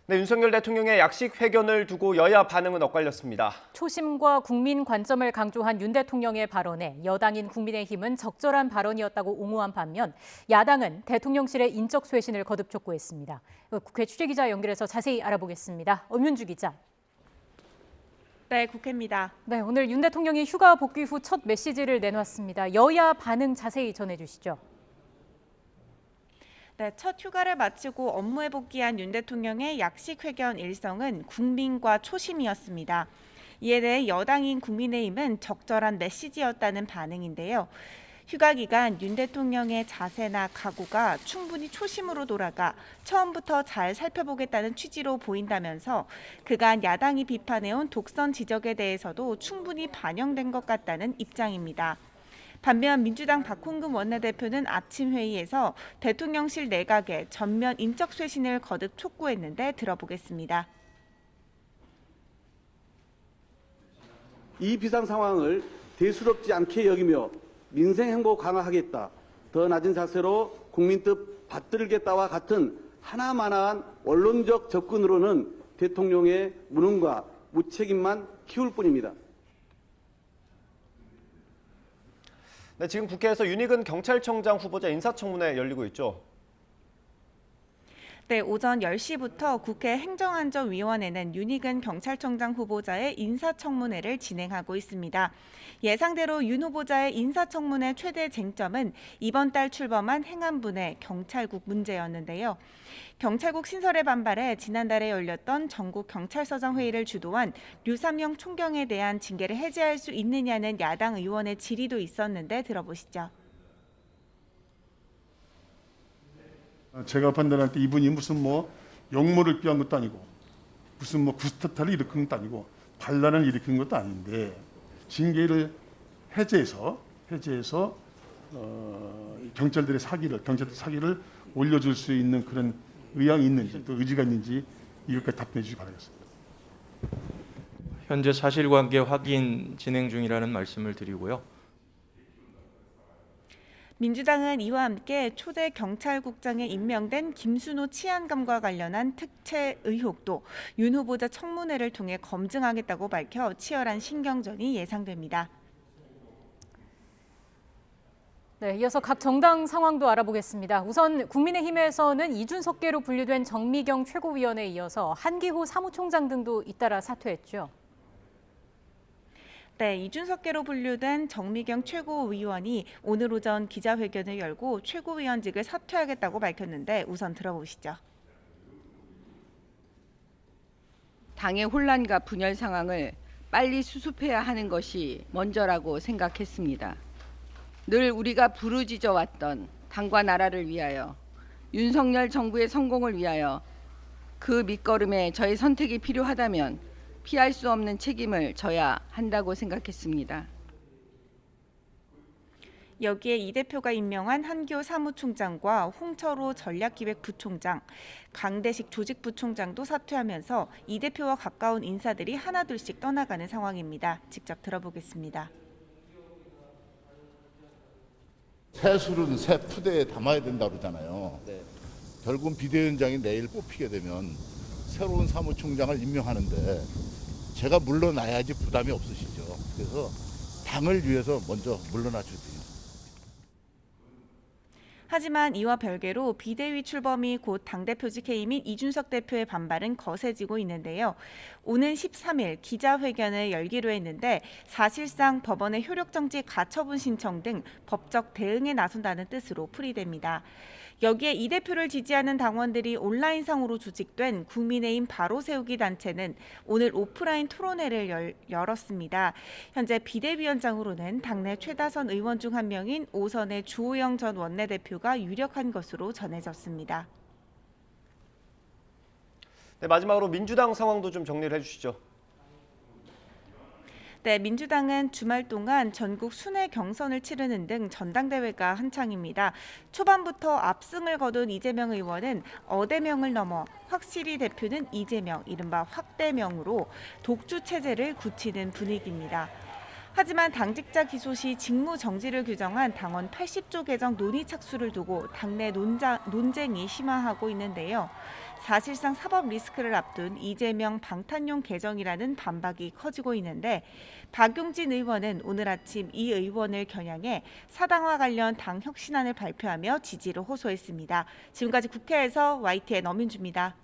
네, 윤석열 대통령의 약식 회견을 두고 여야 반응은 엇갈렸습니다. 초심과 국민 관점을 강조한 윤 대통령의 발언에 여당인 국민의힘은 적절한 발언이었다고 옹호한 반면 야당은 대통령실의 인적 쇄신을 거듭 촉구했습니다. 국회 취재기자 연결해서 자세히 알아보겠습니다. 엄윤주 기자. 네, 국회입니다. 네, 오늘 윤 대통령이 휴가 복귀 후 첫 메시지를 내놨습니다. 여야 반응 자세히 전해주시죠. 네, 첫 휴가를 마치고 업무에 복귀한 윤 대통령의 약식 회견 일성은 국민과 초심이었습니다. 이에 대해 여당인 국민의힘은 적절한 메시지였다는 반응인데요. 휴가 기간 윤 대통령의 자세나 각오가 충분히 초심으로 돌아가 처음부터 잘 살펴보겠다는 취지로 보인다면서 그간 야당이 비판해온 독선 지적에 대해서도 충분히 반영된 것 같다는 입장입니다. 반면 민주당 박홍근 원내대표는 아침 회의에서 대통령실 내각의 전면 인적 쇄신을 거듭 촉구했는데 들어보겠습니다. 이 비상 상황을 대수롭지 않게 여기며 민생 행보 강화하겠다. 더 낮은 자세로 국민 뜻 받들겠다와 같은 하나만한 원론적 접근으로는 대통령의 무능과 무책임만 키울 뿐입니다. 네, 지금 국회에서 윤익은 경찰청장 후보자 인사청문회 열리고 있죠. 네, 오전 10시부터 국회 행정안전위원회는 윤익은 경찰청장 후보자의 인사청문회를 진행하고 있습니다. 예상대로 윤 후보자의 인사청문회 최대 쟁점은 이번 달 출범한 행안부의 경찰국 문제였는데요. 경찰국 신설에 반발해 지난달에 열렸던 전국경찰서장 회의를 주도한 류삼영 총경에 대한 징계를 해제할 수 있느냐는 야당 의원의 질의도 있었는데 들어보시죠. 제가 판단할 때 이분이 무슨 역모를 꾀한 것도 아니고 무슨 구스타타를 일으킨 것도 아니고 반란을 일으킨 것도 아닌데 징계를 해제해서 경찰 사기를 올려줄 수 있는 그런 의향이 있는지 또 의지가 있는지 이것까지 답변해 주시기 바라겠습니다. 현재 사실관계 확인 진행 중이라는 말씀을 드리고요. 민주당은 이와 함께 초대 경찰국장에 임명된 김순호 치안감과 관련한 특채 의혹도 윤 후보자 청문회를 통해 검증하겠다고 밝혀 치열한 신경전이 예상됩니다. 네, 이어서 각 정당 상황도 알아보겠습니다. 우선 국민의힘에서는 이준석계로 분류된 정미경 최고위원에 이어서 한기호 사무총장 등도 잇따라 사퇴했죠. 네, 이준석계로 분류된 정미경 최고위원이 오늘 오전 기자회견을 열고 최고위원직을 사퇴하겠다고 밝혔는데 우선 들어보시죠. 당의 혼란과 분열 상황을 빨리 수습해야 하는 것이 먼저라고 생각했습니다. 늘 우리가 부르짖어 왔던 당과 나라를 위하여 윤석열 정부의 성공을 위하여 그 밑거름에 저의 선택이 필요하다면 피할 수 없는 책임을 져야 한다고 생각했습니다. 여기에 이 대표가 임명한 한기호 사무총장과 홍철호 전략기획부총장, 강대식 조직부총장도 사퇴하면서 이 대표와 가까운 인사들이 하나둘씩 떠나가는 상황입니다. 직접 들어보겠습니다. 새 술은 새 푸대에 담아야 된다 그러잖아요. 결국은 비대위원장이 내일 뽑히게 되면 새로운 사무총장을 임명하는데 제가 물러나야지 부담이 없으시죠. 그래서 당을 위해서 먼저 물러나 주세요. 하지만 이와 별개로 비대위 출범이 곧 당대표직 해임인 이준석 대표의 반발은 거세지고 있는데요. 오는 13일 기자회견을 열기로 했는데 사실상 법원의 효력정지 가처분 신청 등 법적 대응에 나선다는 뜻으로 풀이됩니다. 여기에 이 대표를 지지하는 당원들이 온라인상으로 조직된 국민의힘 바로세우기 단체는 오늘 오프라인 토론회를 열었습니다. 현재 비대위원장으로는 당내 최다선 의원 중 한 명인 오선의 주호영 전 원내대표가 유력한 것으로 전해졌습니다. 네, 마지막으로 민주당 상황도 좀 정리를 해주시죠. 네, 민주당은 주말 동안 전국 순회 경선을 치르는 등 전당대회가 한창입니다. 초반부터 압승을 거둔 이재명 의원은 어대명을 넘어 확실히 대표는 이재명, 이른바 확대명으로 독주 체제를 굳히는 분위기입니다. 하지만 당직자 기소 시 직무 정지를 규정한 당원 80조 개정 논의 착수를 두고 당내 논쟁이 심화하고 있는데요. 사실상 사법 리스크를 앞둔 이재명 방탄용 개정이라는 반박이 커지고 있는데 박용진 의원은 오늘 아침 이 의원을 겨냥해 사당화 관련 당 혁신안을 발표하며 지지를 호소했습니다. 지금까지 국회에서 YTN 엄민주입니다.